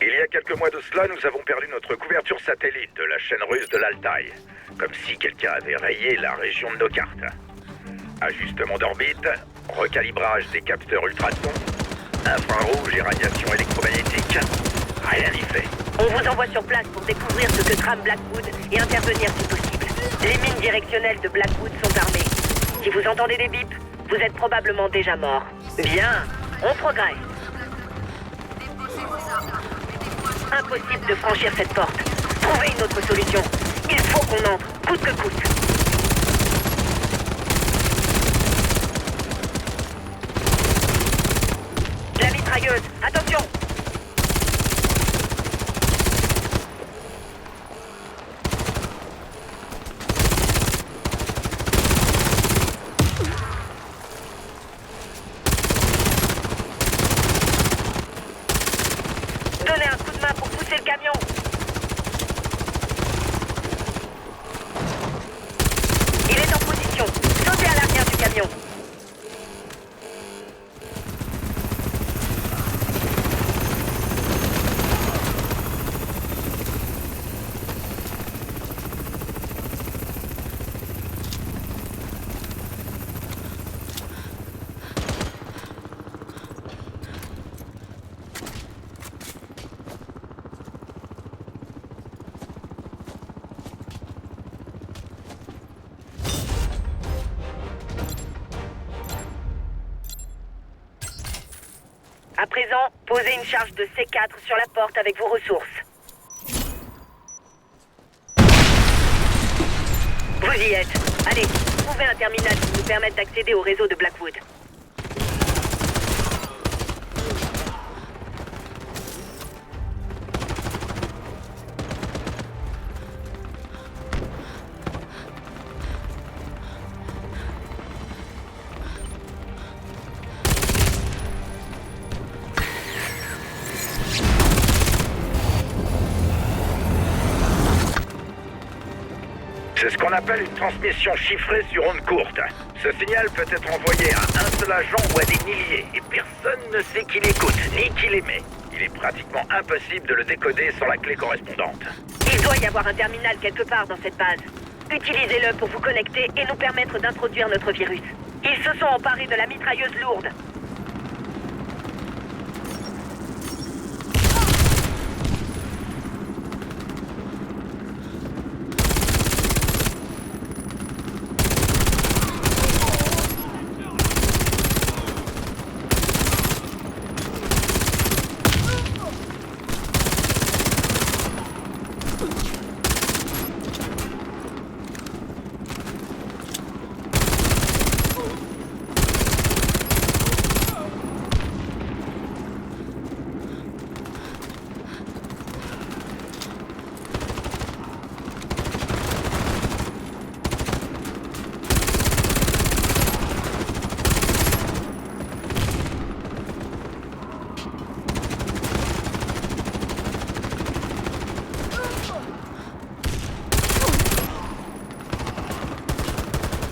Il y a quelques mois de cela, nous avons perdu notre couverture satellite de la chaîne russe de l'Altaï. Comme si quelqu'un avait rayé la région de nos cartes. Ajustement d'orbite, recalibrage des capteurs ultrasons, infrarouge et radiation électromagnétique. Rien n'y fait. On vous envoie sur place pour découvrir ce que trame Blackwood et intervenir si possible. Les mines directionnelles de Blackwood sont armées. Si vous entendez des bips, vous êtes probablement déjà mort. Bien, on progresse. Impossible de franchir cette porte. Trouvez une autre solution. Il faut qu'on entre, coûte que coûte. La mitrailleuse, attention! Donnez un coup de main pour pousser le camion. Il est en position. Sautez à l'arrière du camion. À présent, posez une charge de C4 sur la porte avec vos ressources. Vous y êtes. Allez, trouvez un terminal qui nous permette d'accéder au réseau de Blackwood. C'est ce qu'on appelle une transmission chiffrée sur onde courte. Ce signal peut être envoyé à un seul agent ou à des milliers, et personne ne sait qui l'écoute, ni qui l'émet. Il est pratiquement impossible de le décoder sans la clé correspondante. Il doit y avoir un terminal quelque part dans cette base. Utilisez-le pour vous connecter et nous permettre d'introduire notre virus. Ils se sont emparés de la mitrailleuse lourde.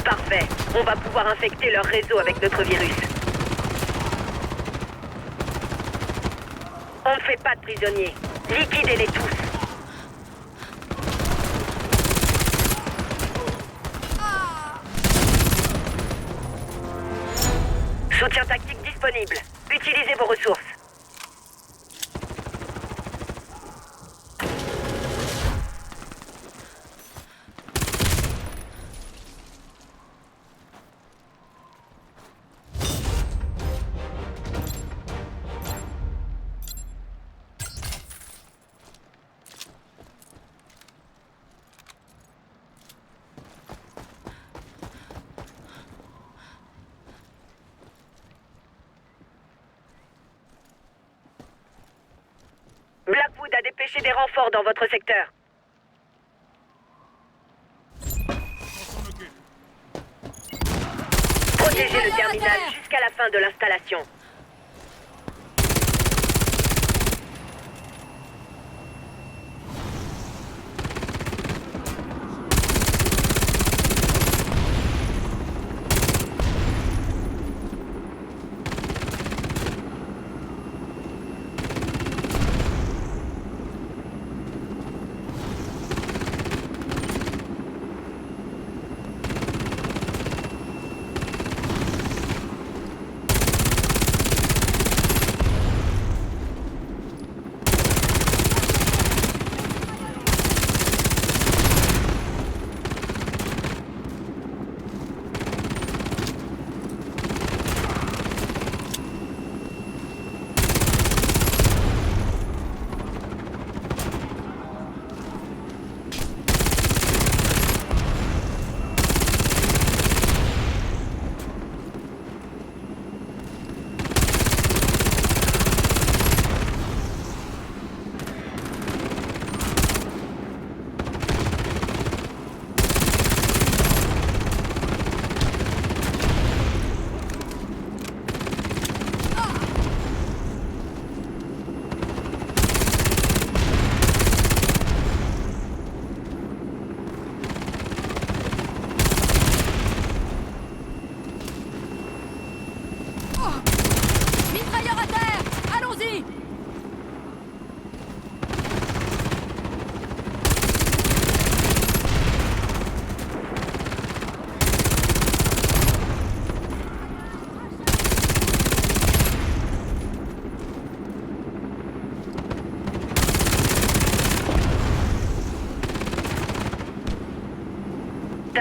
Parfait. On va pouvoir infecter leur réseau avec notre virus. On ne fait pas de prisonniers. Liquidez-les tous. Soutien tactique disponible. Utilisez vos ressources. Blackwood a dépêché des renforts dans votre secteur. Protégez le terminal jusqu'à la fin de l'installation.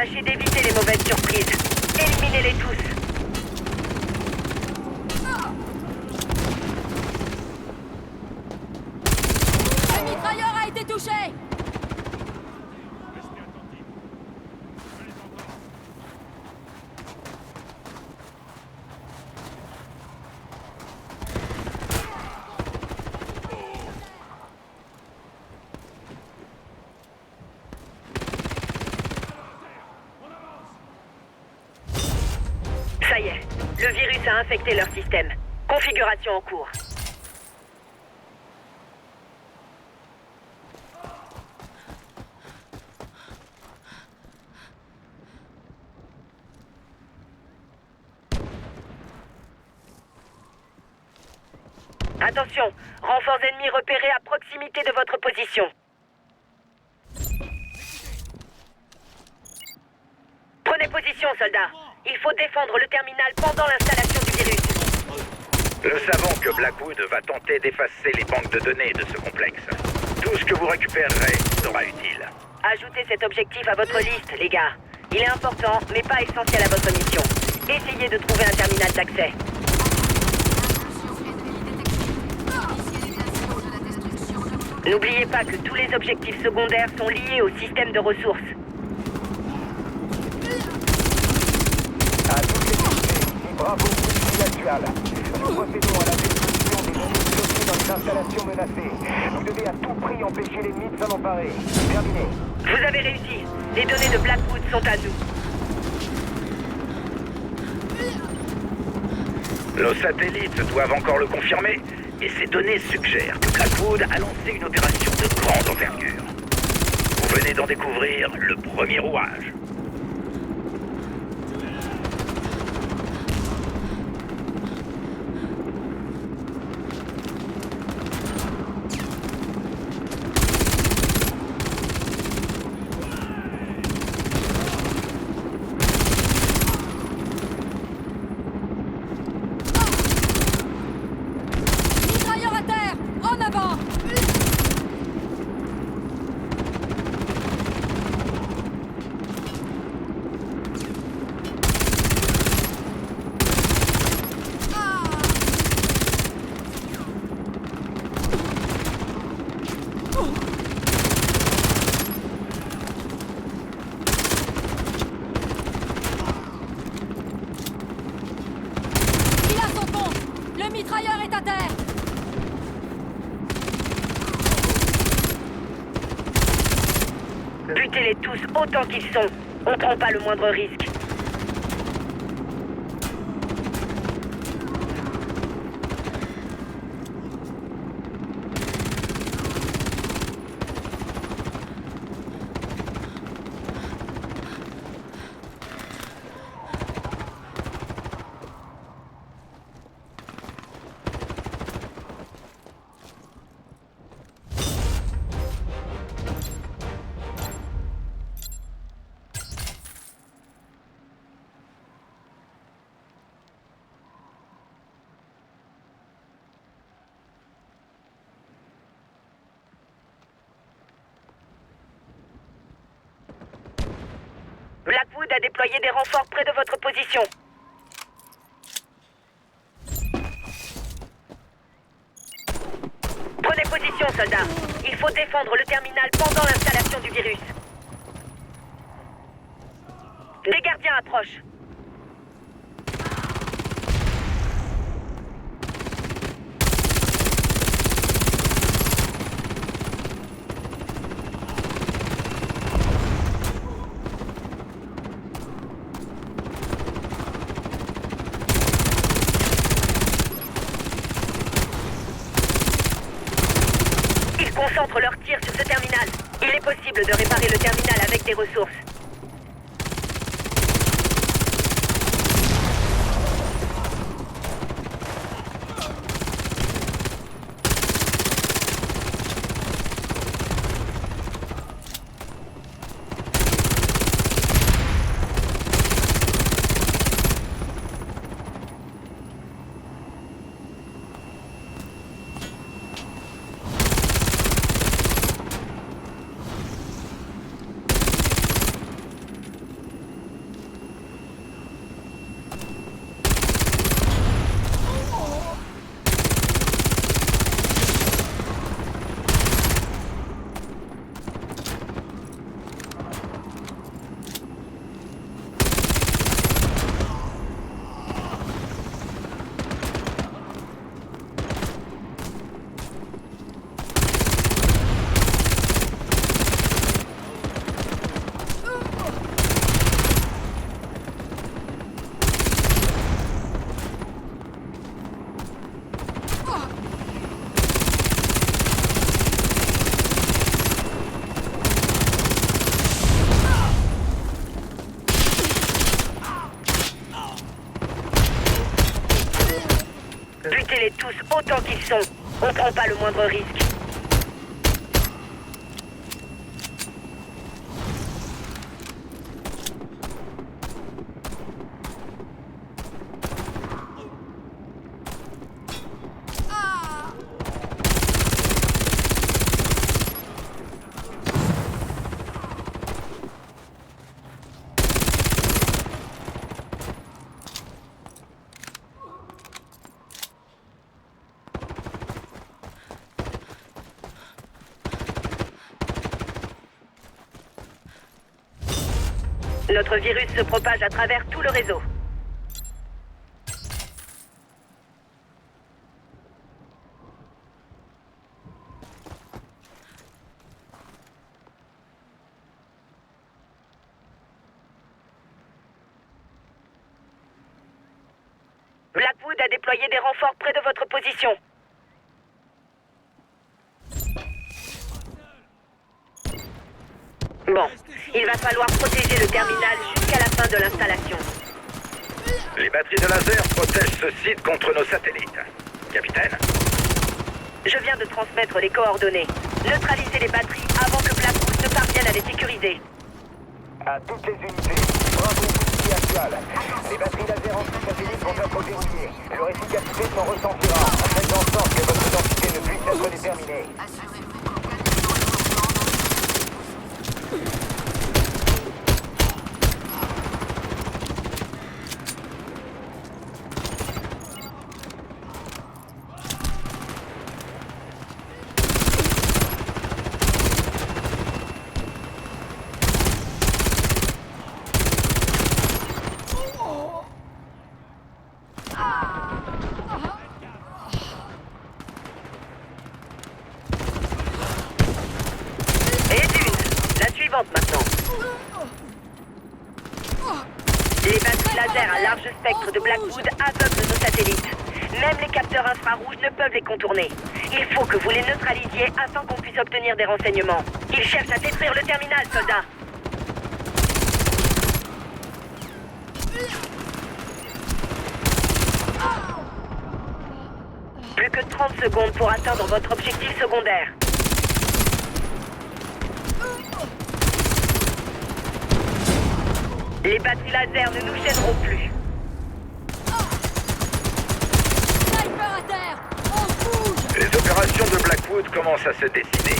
Tâchez d'éviter les mauvaises surprises. Éliminez-les tous. Le mitrailleur a été touché. Ça y est, le virus a infecté leur système. Configuration en cours. Attention, renforts ennemis repérés à proximité de votre position. Prenez position, soldats. Il faut défendre le terminal pendant l'installation du virus. Nous savons que Blackwood va tenter d'effacer les banques de données de ce complexe. Tout ce que vous récupérerez sera utile. Ajoutez cet objectif à votre liste, les gars. Il est important, mais pas essentiel à votre mission. Essayez de trouver un terminal d'accès. N'oubliez pas que tous les objectifs secondaires sont liés au système de ressources. À toutes les unités, bravo pour l'actuel. Nous procédons à la destruction des données stockées dans les installations menacées. Vous devez à tout prix empêcher l'ennemi de s'en emparer. Terminé. Vous avez réussi. Les données de Blackwood sont à nous. Nos satellites doivent encore le confirmer, et ces données suggèrent que Blackwood a lancé une opération de grande envergure. Vous venez d'en découvrir le premier rouage. Mitrailleur à terre. En avant. Il a son compte. Le mitrailleur est à terre. Butez-les tous autant qu'ils sont. On prend pas le moindre risque. Blackwood a déployé des renforts près de votre position. Prenez position, soldats. Il faut défendre le terminal pendant l'installation du virus. Des gardiens approchent. Ils concentrent leurs tirs sur ce terminal. Il est possible de réparer le terminal avec des ressources. Butez-les tous autant qu'ils sont. On prend pas le moindre risque. Notre virus se propage à travers tout le réseau. Blackwood a déployé des renforts près de votre position. Bon, il va falloir protéger le terminal jusqu'à la fin de l'installation. Les batteries de laser protègent ce site contre nos satellites. Capitaine, Je viens de transmettre les coordonnées. Neutralisez les batteries avant que Blackwood ne parvienne à les sécuriser. À toutes les unités, bravo Whisky actual. Les batteries laser anti-satellites vont être verrouillées. Leur efficacité s'en ressentira. Faites en sorte que votre identité ne puisse être déterminée. Maintenant. Les batteries laser à large spectre de Blackwood aveuglent nos satellites. Même les capteurs infrarouges ne peuvent les contourner. Il faut que vous les neutralisiez afin qu'on puisse obtenir des renseignements. Ils cherchent à détruire le terminal, soldats. Plus que 30 secondes pour atteindre votre objectif secondaire. Les batteries laser ne nous gêneront plus. Sniper à terre! On bouge! les opérations de Blackwood commencent à se dessiner.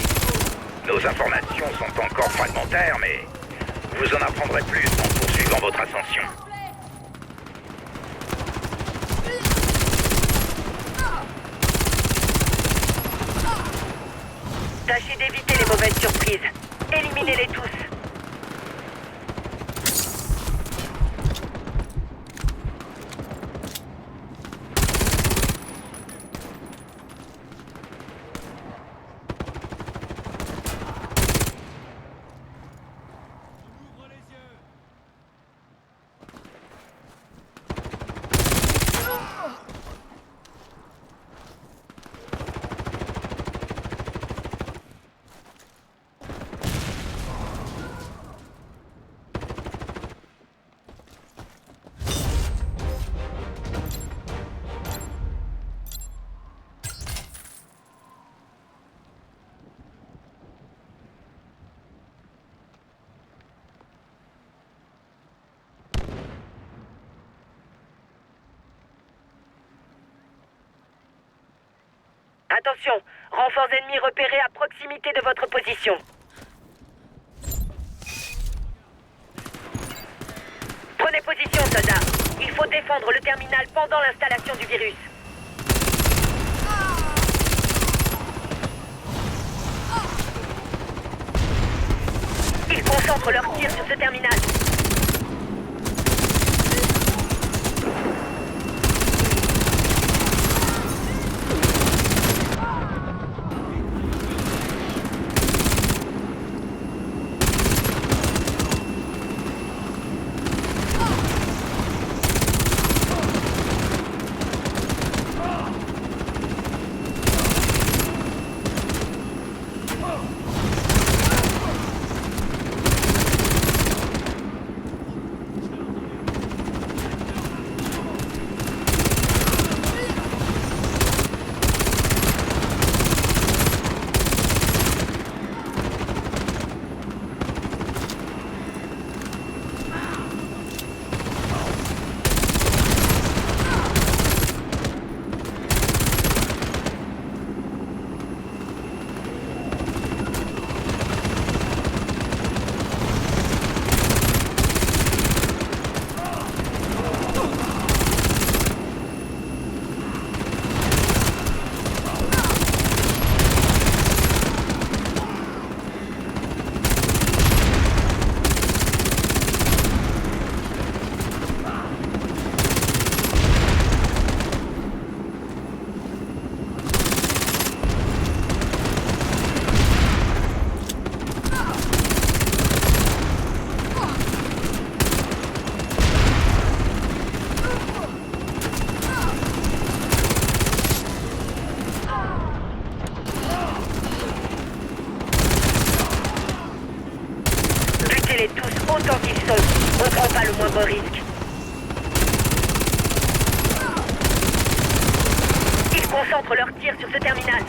Nos informations sont encore fragmentaires, mais vous en apprendrez plus en poursuivant votre ascension. Tâchez d'éviter les mauvaises surprises. Éliminez-les tous. Attention, renforts ennemis repérés à proximité de votre position. Prenez position, soldats. Il faut défendre le terminal pendant l'installation du virus. Ils concentrent leurs tirs sur ce terminal. prend pas le moindre risque. Ils concentrent leurs tirs sur ce terminal.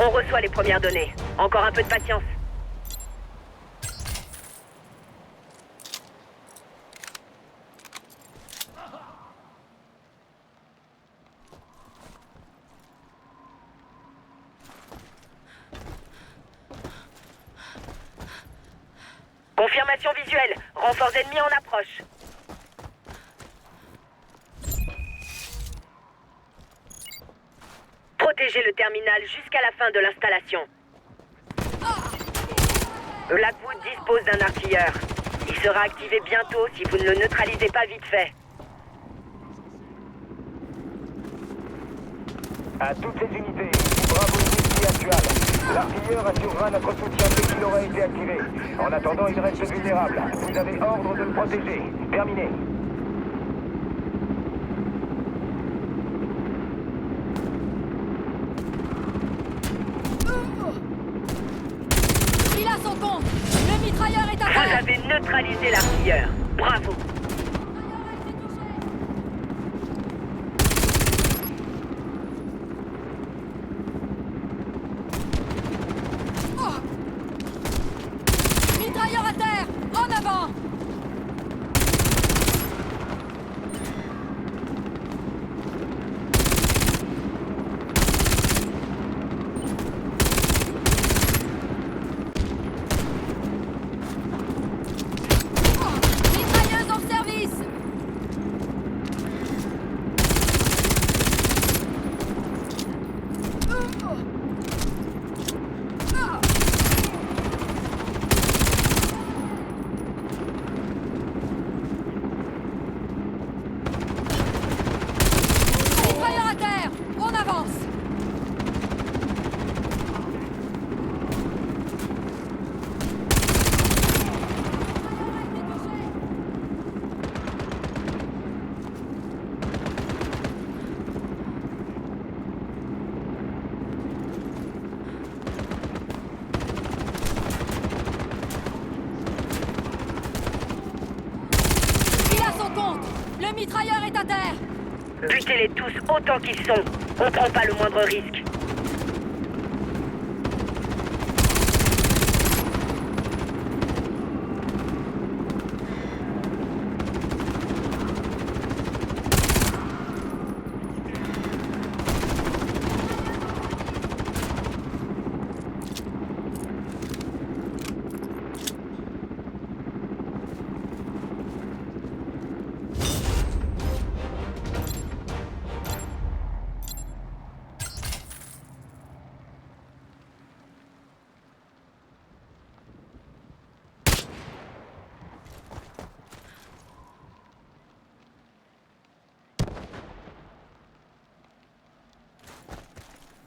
On reçoit les premières données. Encore un peu de patience. Confirmation visuelle. Renforts ennemis en approche. Protégez le terminal jusqu'à la fin de l'installation. Blackwood dispose d'un artilleur. Il sera activé bientôt si vous ne le neutralisez pas vite fait. À toutes les unités, bravo ici actual. L'artilleur assurera notre soutien dès qu'il aura été activé. En attendant, il reste vulnérable. Vous avez ordre de le protéger. Terminé. Il a son compte. Le mitrailleur est à Vous terre. avez neutralisé l'artilleur. Bravo. Mitrailleur à terre. En avant. Mitrailleuse en service. Mitrailleur à terre. On avance. Il a son compte. Le mitrailleur est à terre. Butez-les tous autant qu'ils sont. On prend pas le moindre risque.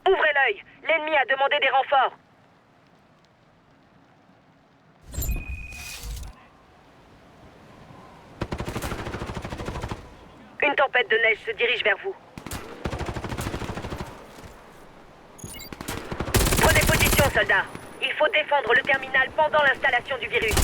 Ouvrez l'œil. L'ennemi a demandé des renforts. Une tempête de neige se dirige vers vous. Prenez position, soldats. Il faut défendre le terminal pendant l'installation du virus.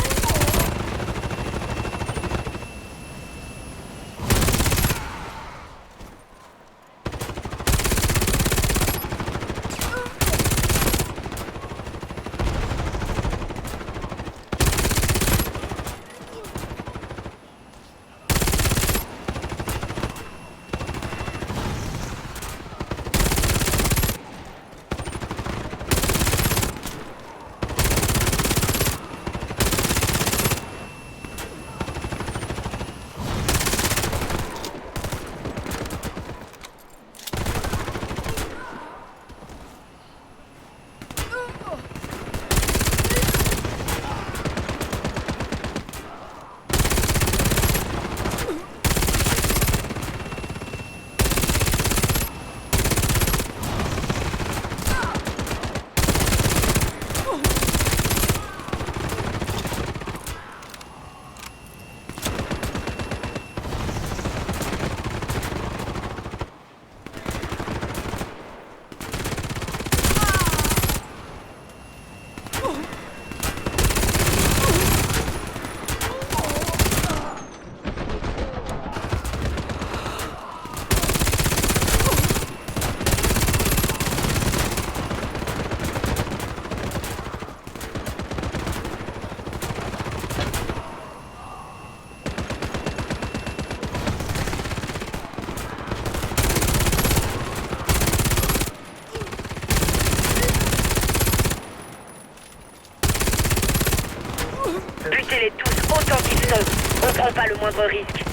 Butez-les tous autant qu'ils sont. On prend pas le moindre risque.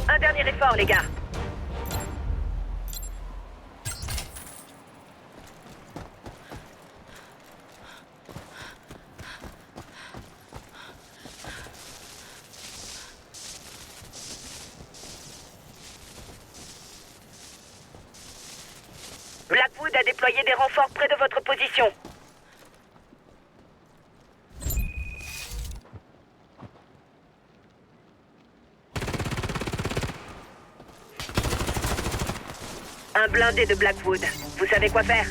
Un dernier effort, les gars. Blackwood a déployé des renforts près de votre position. Un blindé de Blackwood. Vous savez quoi faire?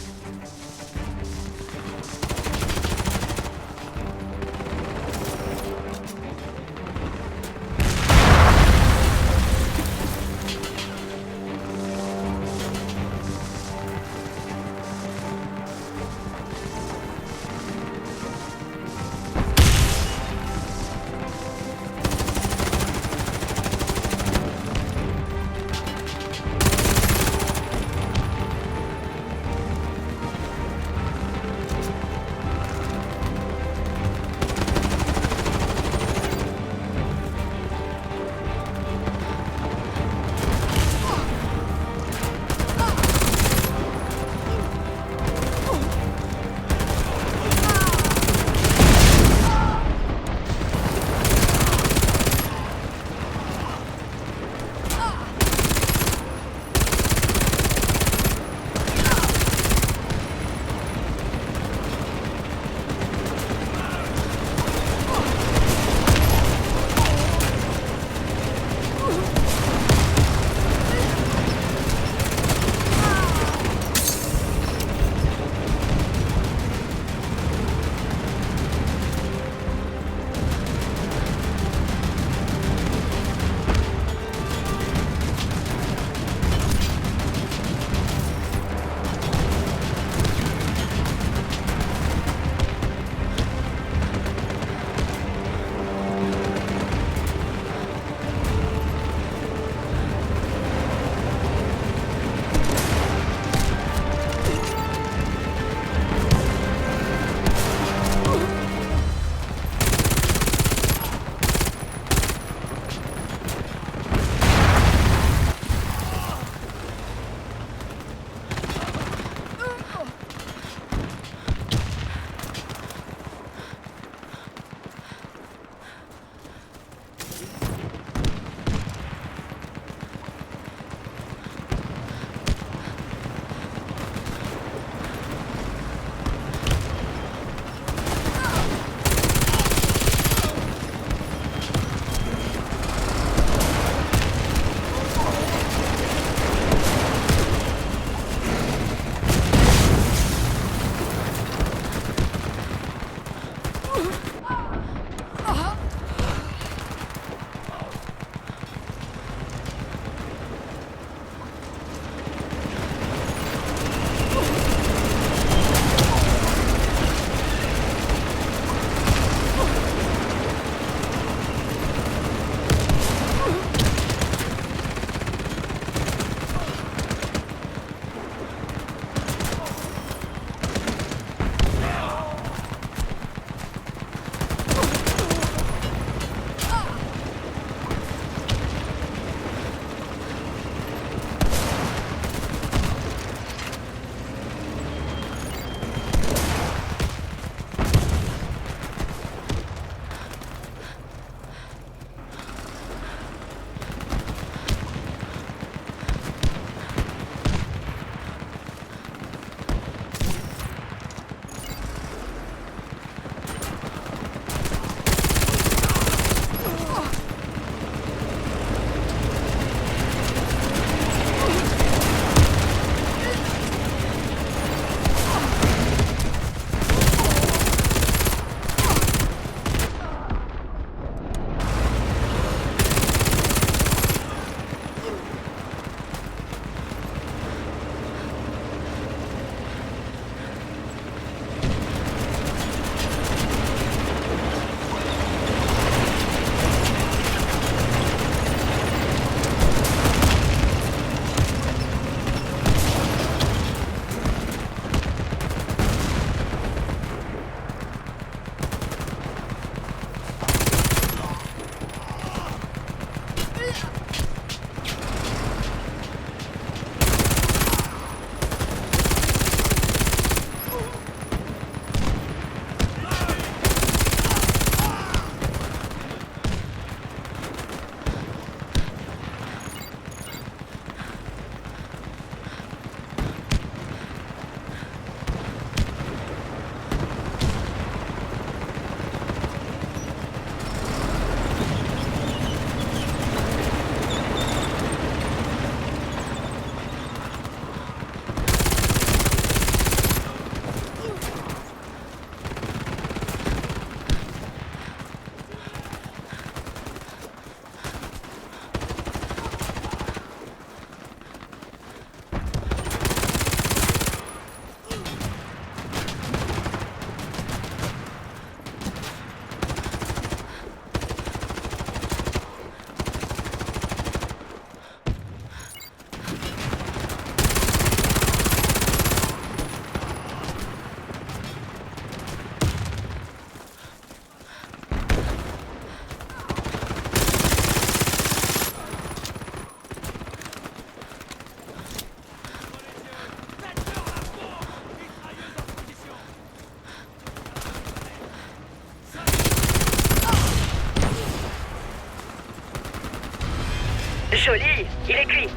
Joli, il est cuit.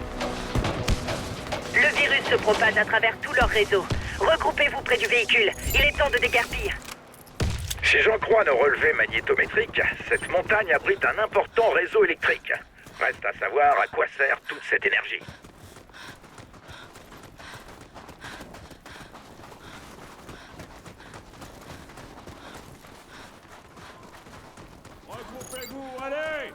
Le virus se propage à travers tout leur réseau. Regroupez-vous près du véhicule. Il est temps de déguerpir. Si j'en crois nos relevés magnétométriques, cette montagne abrite un important réseau électrique. Reste à savoir à quoi sert toute cette énergie. Regroupez-vous, allez!